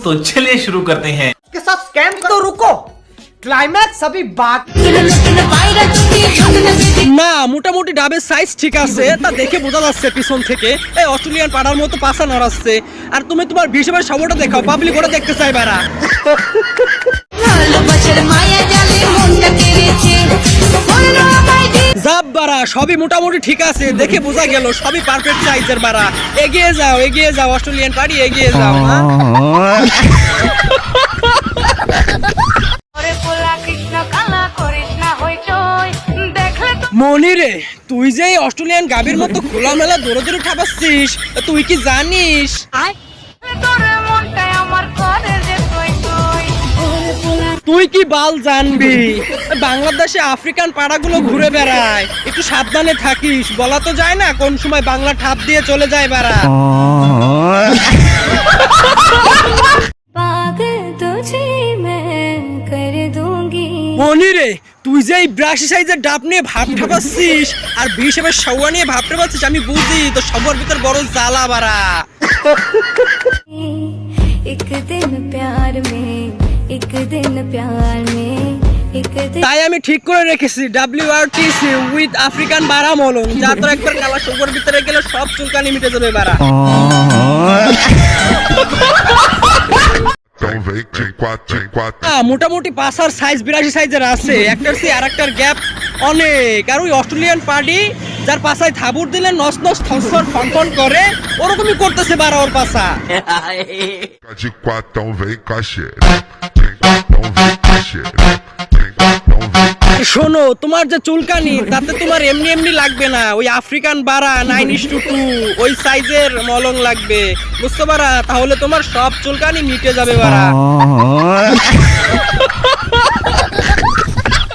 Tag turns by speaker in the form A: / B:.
A: दोस्तों चलिए शुरू करते हैं।
B: के साथ स्कैम तो रुको, ক্লাইম্যাক্স अभी बाकी।
C: না মোটামুটি ডাবের সাইজ ঠিক আছে, তা দেখে বোঝা যাচ্ছে পিছন থেকে এই অস্ট্রেলিয়ান পাড়ার মতো পাছা নড়াচ্ছে। আর তুমি তোমার হিসেবের সবটা দেখাও, পাবলিক ওটা দেখতে চাই বারা। জাব বারা সবই মোটামুটি ঠিক আছে, দেখে বোঝা গেল সবই পারফেক্ট সাইজের বারা। এগিয়ে যাও অস্ট্রেলিয়ান পাড়ি, এগিয়ে যাও। মনিরে তুই যে এই অস্ট্রেলিয়ান গাবির মতো খোলামেলা দৌড়ে ঠাপাচ্ছিস, তুই কি জানিস তুই কি বাল জানবি বাংলাদেশে আফ্রিকান পাড়াগুলো ঘুরে বেড়ায়, একটু সাবধানে থাকিস, বলা তো যায় না কোন সময় বাংলা ঠাপ দিয়ে চলে যায় বাড়া। মনিরে তুই যে এই ব্রাশি সাইজের ডাব নিয়ে ভাব ঠাপাচ্ছিস আর হিসেবে সৌয়া নিয়ে ভাব ঠাপাচ্ছিস, আমি বুঝি তো সবার ভিতর বড় জ্বালা বাড়া। তাই আমি ঠিক করে রেখেছি WRTC উইথ আফ্রিকান বারা মলম, যা তোর একবার কালা সবার ভিতরে গেলে সব চুলকানি মিটে যাবে বাড়া। মোটামুটি পাশার সাইজ 82 সাইজের আছে, একটার চেয়ে আরেকটার গ্যাপ অনেক। আর ওই অস্ট্রেলিয়ান পার্টি যার পাশায় থাবুর দিলে নস নস থনসর ফনফন করে, ওরকমই করতেছে বারা ওর পাশা।
D: De quatão vem cachê, quatão vem cachê, quatão vem.
C: শোনো তোমার যে চুলকানি তাতে তোমার এমনি এমনি লাগবে না, ওই আফ্রিকান বারা 9:2 ওই সাইজের মলম লাগবে, বুঝতে পারা? তাহলে তোমার সব চুলকানি মিটে যাবে বারা।